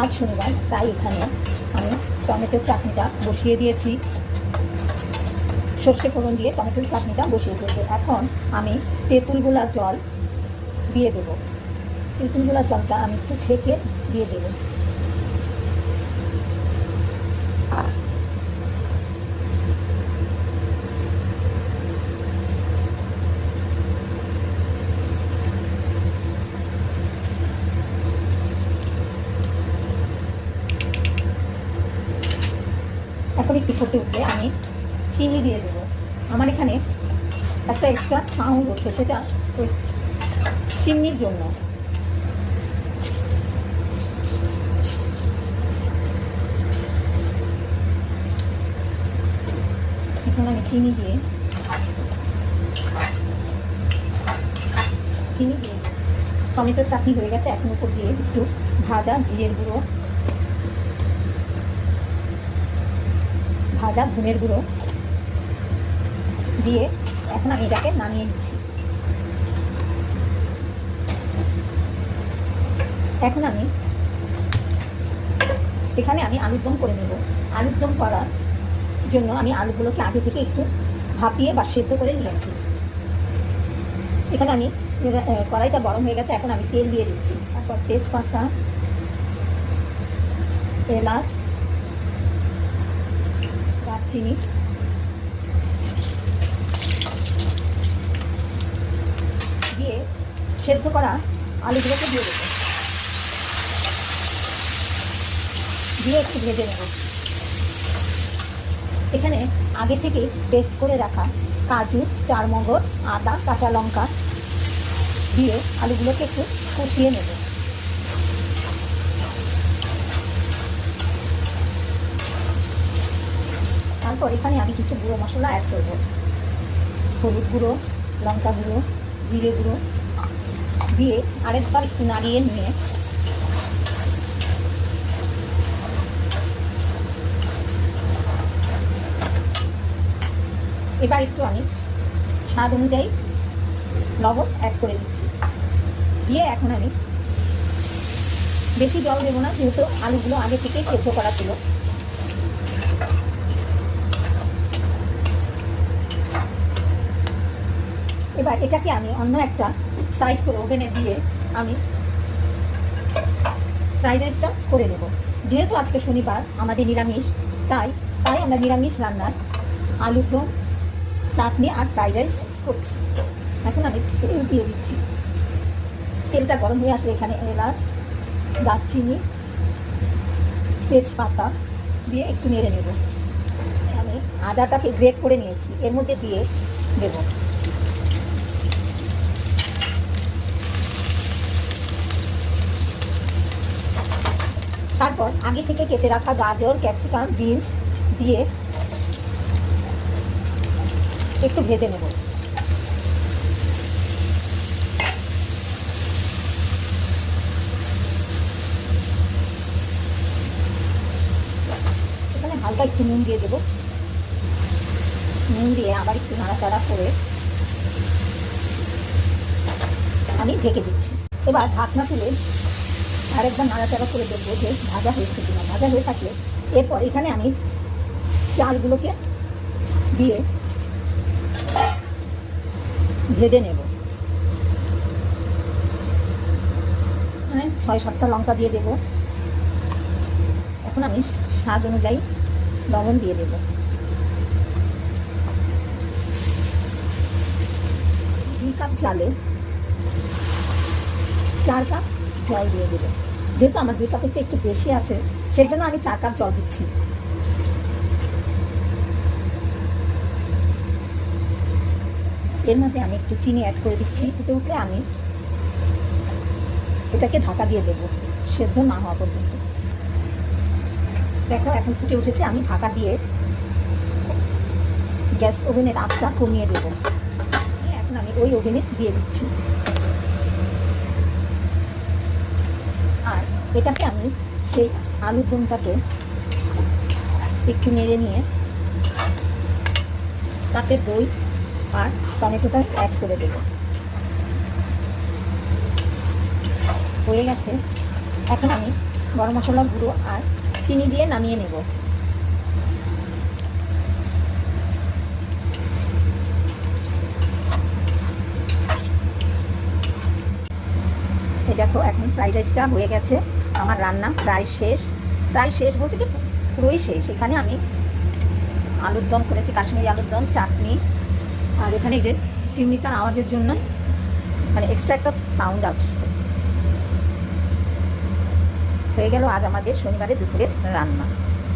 আজ শনিবার, তাই এখানে আমি টমেটোর চাটনিটা বসিয়ে দিয়েছি। সর্ষে ফোড়ন দিয়ে টমেটোর চাটনিটা বসিয়ে দিয়েছি। এখন আমি তেঁতুল গোলা জল দিয়ে দেবো। তেঁতুল গোলা জলটা আমি একটু ছেঁকে দিয়ে দেবো। এখন একটু ফুটে উঠলে আমি চিনি দিয়ে দেবো। আমার এখানে একটা এক্সট্রা সাউন্ড হচ্ছে, সেটা ওই চিনির জন্য। এখন আমি চিনি দিয়ে টমেটোর চাটনি হয়ে গেছে। এখন উপর দিয়ে একটু ভাজা জিরের গুঁড়ো, ভাজা ধনের গুঁড়ো দিয়ে এখন আমি এটাকে নামিয়ে নিচ্ছি। এখন আমি এখানে আলুর দম করে নেব। আলুর দম করার জন্য আমি আলুগুলোকে আগে থেকে একটু ভাপিয়ে বা সেদ্ধ করে নিয়েছি। এখানে আমি কড়াইটা গরম হয়ে গেছে, এখন আমি তেল দিয়ে দিচ্ছি। তারপর তেজপাতা, এলাচ, দারচিনি দিয়ে সেদ্ধ করা আলুগুলোকে দিয়ে দেবো, দিয়ে একটু ভেজে নেব। এখানে আগে থেকে পেস্ট করে রাখা কাজু, চারমগজ, আদা, কাঁচা লঙ্কা দিয়ে আলুগুলোকে একটু কষিয়ে নেব। তারপর এখানে আমি কিছু গুঁড়ো মশলা অ্যাড করব। হলুদ গুঁড়ো, লঙ্কা গুঁড়ো, জিরে গুঁড়ো দিয়ে আরেকবার একটু নাড়িয়ে নিয়ে এবার একটু আমি স্বাদ অনুযায়ী লবণ অ্যাড করে দিচ্ছি। দিয়ে এখন আমি বেশি জল দেবো না, যেহেতু আলুগুলো আগে থেকে সেদ্ধ করা ছিল। এবার এটাকে আমি অন্য একটা সাইড করে ওভেনে দিয়ে আমি ফ্রাইড রাইসটা করে নেব। যেহেতু আজকে শনিবার, আমাদের নিরামিষ, তাই আমরা নিরামিষ রান্নার আলুর দম, চাটনি আর ফ্রাইড রাইস করছি। এখন আমি তেল দিয়ে দিচ্ছি। তেলটা গরম হয়ে আসলে এখানে এলাচ, দারচিনি, তেজপাতা দিয়ে একটু নেড়ে নেব। আমি আদাটাকে গ্রেট করে নিয়েছি, এর মধ্যে দিয়ে দেব। তারপর আগে থেকে কেটে রাখা গাজর, ক্যাপসিকাম, বিনস দিয়ে একটু ভেজে নেব। এখানে হালকা একটু নুন দিয়ে দেবো। নুন দিয়ে আবার একটু নাড়াচাড়া করে আমি ঢেকে দিচ্ছি। এবার ঢাকনা তুলে আরেকবার নাড়াচাড়া করে দেখবো যে ভাজা হয়েছে কিনা। ভাজা হয়ে থাকলে এরপর এখানে আমি চালগুলোকে দিয়ে ভেজে নেব। মানে 6-7টা লঙ্কা দিয়ে দেব। এখন আমি স্বাদ অনুযায়ী লবণ দিয়ে দেব। দুই কাপ চালে 4 কাপ জল দিয়ে দেবো। যেহেতু আমার 2 কাপের চেয়ে একটু বেশি আছে, সেই জন্য আমি 4 কাপ জল দিচ্ছি। এর মধ্যে আমি একটু চিনি অ্যাড করে দিচ্ছি। ফুটে উঠলে আমি এটাকে ঢাকা দিয়ে দেবো সেদ্ধ না হওয়া পর্যন্ত। দেখো এখন ফুটে উঠেছে, আমি ঢাকা দিয়ে গ্যাস ওভেনের আঁচটা কমিয়ে দেবো। এখন আমি ওই ওভেনে দিয়ে দিচ্ছি। আর এটাকে আমি সেই আলুর দমটাকে একটু নেড়ে নিয়ে তাতে দই আর টমেটোটা অ্যাড করে দেব। হয়ে গেছে। এখন আমি গরম মশলা গুঁড়ো আর চিনি দিয়ে নামিয়ে নেব। এই দেখো এখন ফ্রাইড রাইসটা হয়ে গেছে, আমার রান্না প্রায় শেষ। প্রায় শেষ বলতে কি পুরোই শেষ। এখানে আমি আলুর দম করেছি, কাশ্মীরি আলুর দম, চাটনি, আর এখানে এই যে চিমনিটার আওয়াজের জন্য মানে এক্সট্রা একটা সাউন্ড আছে। হয়ে গেল আজ আমাদের শনিবারে দুপুরের রান্না।